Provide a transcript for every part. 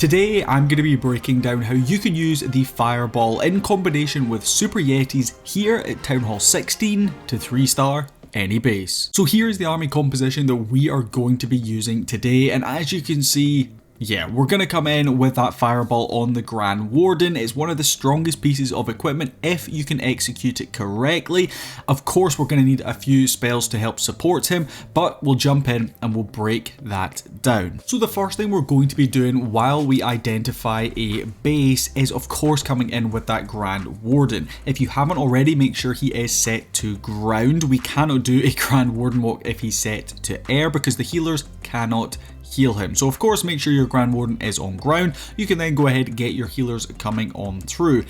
Today I'm going to be breaking down how you can use the Fireball in combination with Super Yetis here at Townhall 16 to 3-star any base. So here's the army composition that we are going to be using today, and as you can see, yeah, we're going to come in with that Fireball on the Grand Warden. It's one of the strongest pieces of equipment if you can execute it correctly. Of course, we're going to need a few spells to help support him, but we'll jump in and we'll break that down. So the first thing we're going to be doing while we identify a base is of course coming in with that Grand Warden. If you haven't already, make sure he is set to ground. We cannot do a Grand Warden walk if he's set to air because the healers cannot heal him. So of course make sure your Grand Warden is on ground. You can then go ahead and get your healers coming on through.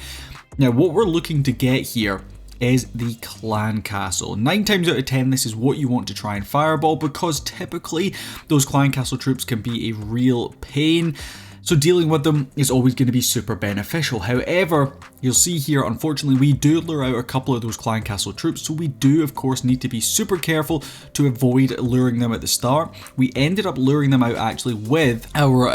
Now what we're looking to get here is the clan castle. 9 times out of 10 this is what you want to try and fireball because typically those clan castle troops can be a real pain. So dealing with them is always going to be super beneficial. However, you'll see here, unfortunately, we do lure out a couple of those clan castle troops. So we do, of course, need to be super careful to avoid luring them at the start. We ended up luring them out actually with our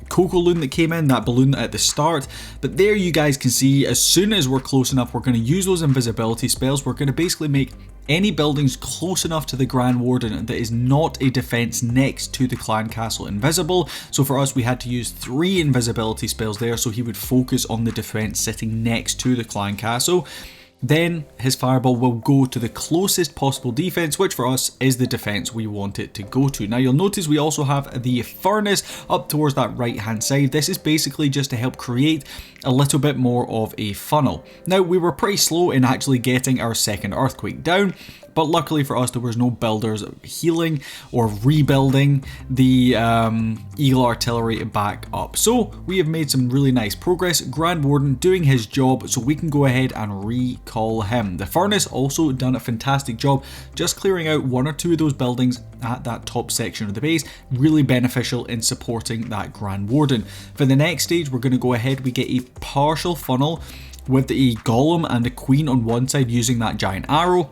Coco Loon that came in, that balloon at the start. But there you guys can see, as soon as we're close enough, we're going to use those invisibility spells. We're going to basically make any buildings close enough to the Grand Warden that is not a defense next to the clan castle invisible. So for us, we had to use 3 invisibility spells there so he would focus on the defense sitting next to the clan castle. Then his Fireball will go to the closest possible defense, which for us is the defense we want it to go to. Now you'll notice we also have the Furnace up towards that right hand side. This is basically just to help create a little bit more of a funnel. Now we were pretty slow in actually getting our second Earthquake down, but luckily for us there was no builders healing or rebuilding the Eagle Artillery back up. So we have made some really nice progress. Grand Warden doing his job, so we can go ahead and recall him. The Furnace also done a fantastic job just clearing out 1 or 2 of those buildings at that top section of the base. Really beneficial in supporting that Grand Warden. For the next stage we're going to go ahead, we get a partial funnel with the Golem and the Queen on one side using that giant arrow.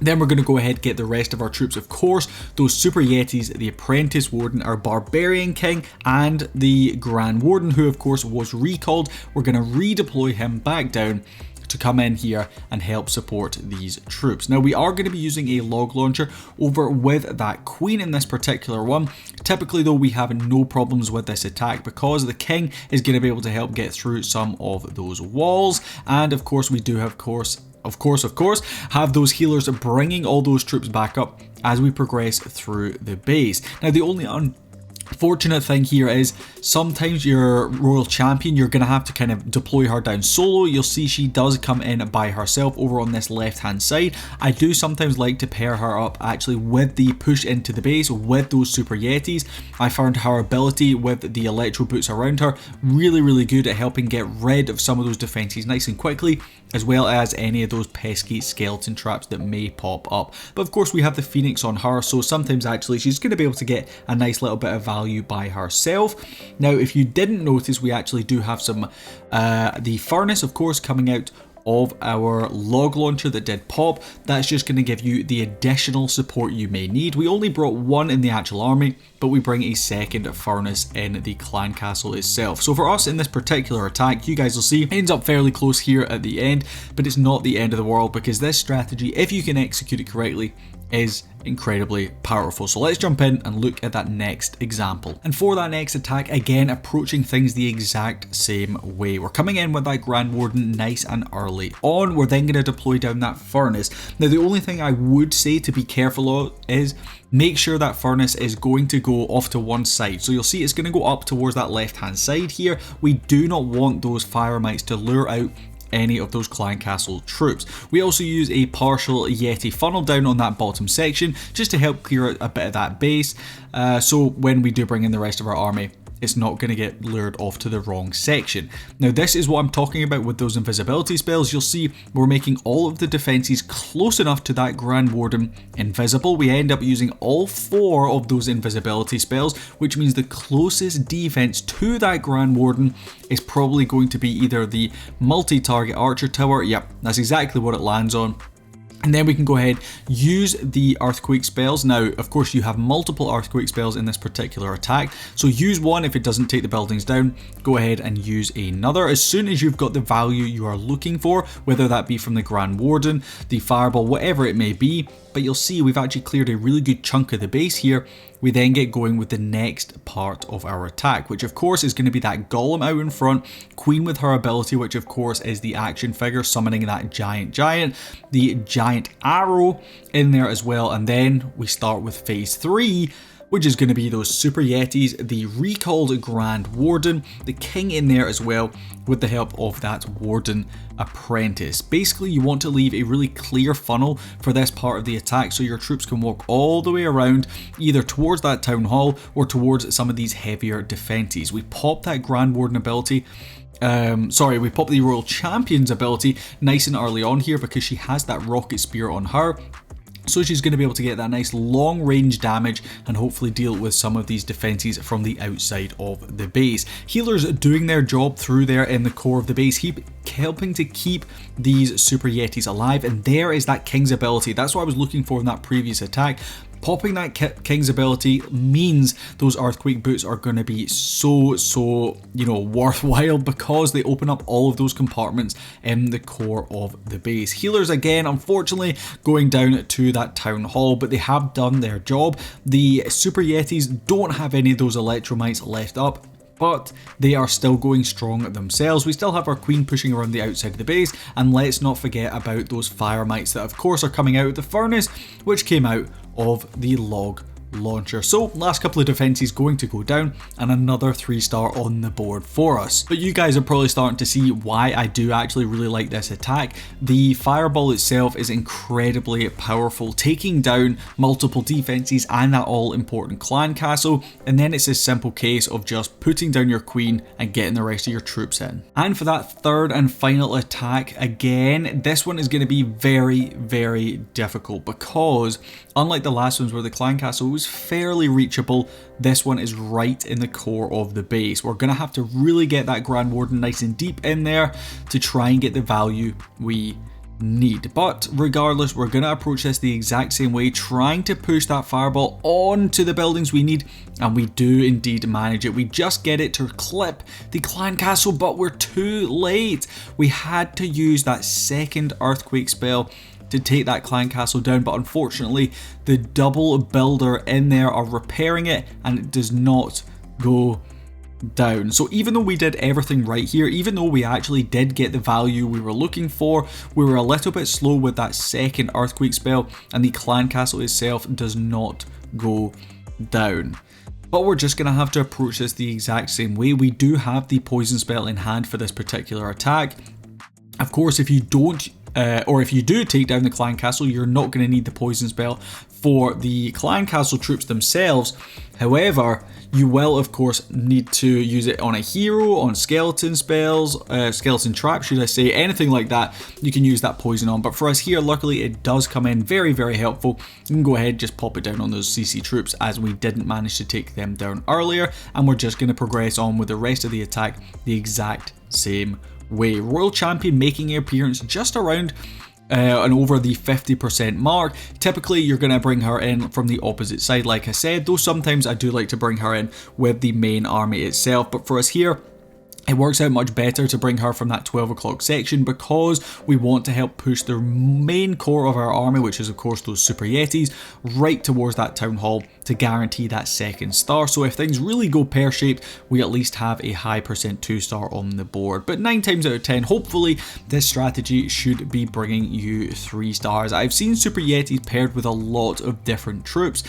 Then we're going to go ahead and get the rest of our troops, of course, those Super Yetis, the Apprentice Warden, our Barbarian King, and the Grand Warden, who of course was recalled. We're going to redeploy him back down to come in here and help support these troops. Now we are going to be using a log launcher over with that Queen in this particular one. Typically though, we have no problems with this attack because the King is going to be able to help get through some of those walls, and of course we do have of course, have those healers bringing all those troops back up as we progress through the base. Now the only unfortunate thing here is sometimes your Royal Champion, you're going to have to kind of deploy her down solo. You'll see she does come in by herself over on this left hand side. I do sometimes like to pair her up actually with the push into the base with those Super Yetis. I found her ability with the electro boots around her really good at helping get rid of some of those defenses nice and quickly, as well as any of those pesky skeleton traps that may pop up. But of course we have the Phoenix on her, so sometimes actually she's going to be able to get a nice little bit of value by herself. Now if you didn't notice, we actually do have some the Furnace of course coming out of our log launcher that did pop. That's just going to give you the additional support you may need. We only brought 1 in the actual army, but we bring a second Furnace in the clan castle itself. So for us in this particular attack, you guys will see ends up fairly close here at the end, but it's not the end of the world because this strategy, if you can execute it correctly, is incredibly powerful. So let's jump in and look at that next example. And for that next attack, again approaching things the exact same way. We're coming in with that Grand Warden nice and early on. We're then going to deploy down that Furnace. Now the only thing I would say to be careful of is make sure that Furnace is going to go off to one side. So you'll see it's going to go up towards that left hand side here. We do not want those fire mites to lure out any of those clan castle troops. We also use a partial Yeti funnel down on that bottom section just to help clear out a bit of that base, so when we do bring in the rest of our army, it's not going to get lured off to the wrong section. Now this is what I'm talking about with those invisibility spells. You'll see we're making all of the defenses close enough to that Grand Warden invisible. We end up using all 4 of those invisibility spells, which means the closest defense to that Grand Warden is probably going to be either the multi-target archer tower. Yep, that's exactly what it lands on. And then we can go ahead, use the earthquake spells. Now, of course, you have multiple earthquake spells in this particular attack. So use one if it doesn't take the buildings down. Go ahead and use another. As soon as you've got the value you are looking for, whether that be from the Grand Warden, the Fireball, whatever it may be. But you'll see we've actually cleared a really good chunk of the base here. We then get going with the next part of our attack, which of course is going to be that Golem out in front, Queen with her ability, which of course is the action figure summoning that giant, the giant arrow in there as well. And then we start with phase 3, which is going to be those Super Yetis, the recalled Grand Warden, the King in there as well, with the help of that Warden Apprentice. Basically, you want to leave a really clear funnel for this part of the attack so your troops can walk all the way around, either towards that Town Hall or towards some of these heavier defences. We pop that Grand Warden ability. We pop the Royal Champion's ability nice and early on here because she has that Rocket Spear on her. So she's going to be able to get that nice long range damage and hopefully deal with some of these defences from the outside of the base. Healers doing their job through there in the core of the base, helping to keep these Super Yetis alive. And there is that King's ability. That's what I was looking for in that previous attack. Popping that King's ability means those Earthquake Boots are going to be so worthwhile because they open up all of those compartments in the core of the base. Healers again, unfortunately, going down to that Town Hall, but they have done their job. The Super Yetis don't have any of those Electromites left up, but they are still going strong themselves. We still have our Queen pushing around the outside of the base, and let's not forget about those Fire Mites that of course are coming out of the furnace, which came out of the log launcher. So last couple of defenses going to go down and another 3-star on the board for us. But you guys are probably starting to see why I do actually really like this attack. The Fireball itself is incredibly powerful, taking down multiple defenses and that all important clan castle, and then it's a simple case of just putting down your Queen and getting the rest of your troops in. And for that third and final attack, again, this one is going to be very difficult because unlike the last ones where the clan castle was fairly reachable, this one is right in the core of the base. We're going to have to really get that Grand Warden nice and deep in there to try and get the value we need. But regardless, we're going to approach this the exact same way, trying to push that Fireball onto the buildings we need, and we do indeed manage it. We just get it to clip the clan castle, but we're too late. We had to use that second earthquake spell to take that clan castle down, but unfortunately the double builder in there are repairing it and it does not go down. So even though we did everything right here, even though we actually did get the value we were looking for, we were a little bit slow with that second earthquake spell, and the clan castle itself does not go down. But we're just going to have to approach this the exact same way. We do have the poison spell in hand for this particular attack. Of course, if you don't if you do take down the clan castle, you're not going to need the poison spell for the clan castle troops themselves. However, you will of course need to use it on a hero, on skeleton spells, skeleton trap should I say, anything like that you can use that poison on. But for us here, luckily it does come in very helpful. You can go ahead, just pop it down on those CC troops as we didn't manage to take them down earlier, and we're just going to progress on with the rest of the attack the exact same way. Royal Champion making an appearance just around and over the 50% mark. Typically you're going to bring her in from the opposite side, like I said, though sometimes I do like to bring her in with the main army itself. But for us here, it works out much better to bring her from that 12 o'clock section because we want to help push the main core of our army, which is of course those Super Yetis, right towards that Town Hall to guarantee that second star. So if things really go pear-shaped, we at least have a high percent 2-star on the board. But 9 times out of 10, hopefully this strategy should be bringing you 3 stars. I've seen Super Yetis paired with a lot of different troops.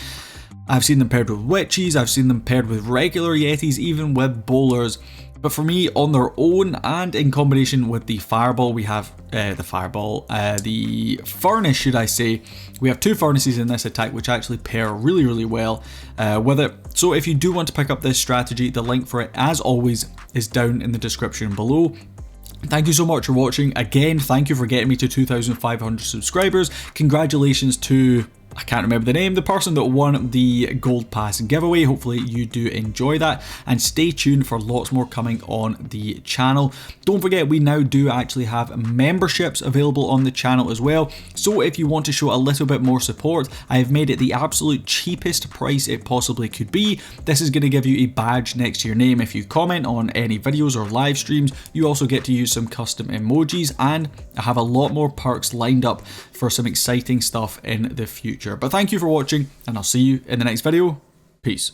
I've seen them paired with witches, I've seen them paired with regular Yetis, even with bowlers. But for me, on their own and in combination with the Fireball, we have the Furnace, should I say. We have 2 Furnaces in this attack, which actually pair really well with it. So if you do want to pick up this strategy, the link for it, as always, is down in the description below. Thank you so much for watching. Again, thank you for getting me to 2,500 subscribers. Congratulations to I can't remember the name, the person that won the Gold Pass giveaway. Hopefully you do enjoy that, and stay tuned for lots more coming on the channel. Don't forget, we now do actually have memberships available on the channel as well. So if you want to show a little bit more support, I have made it the absolute cheapest price it possibly could be. This is going to give you a badge next to your name if you comment on any videos or live streams. You also get to use some custom emojis, and I have a lot more perks lined up for some exciting stuff in the future. But thank you for watching, and I'll see you in the next video. Peace.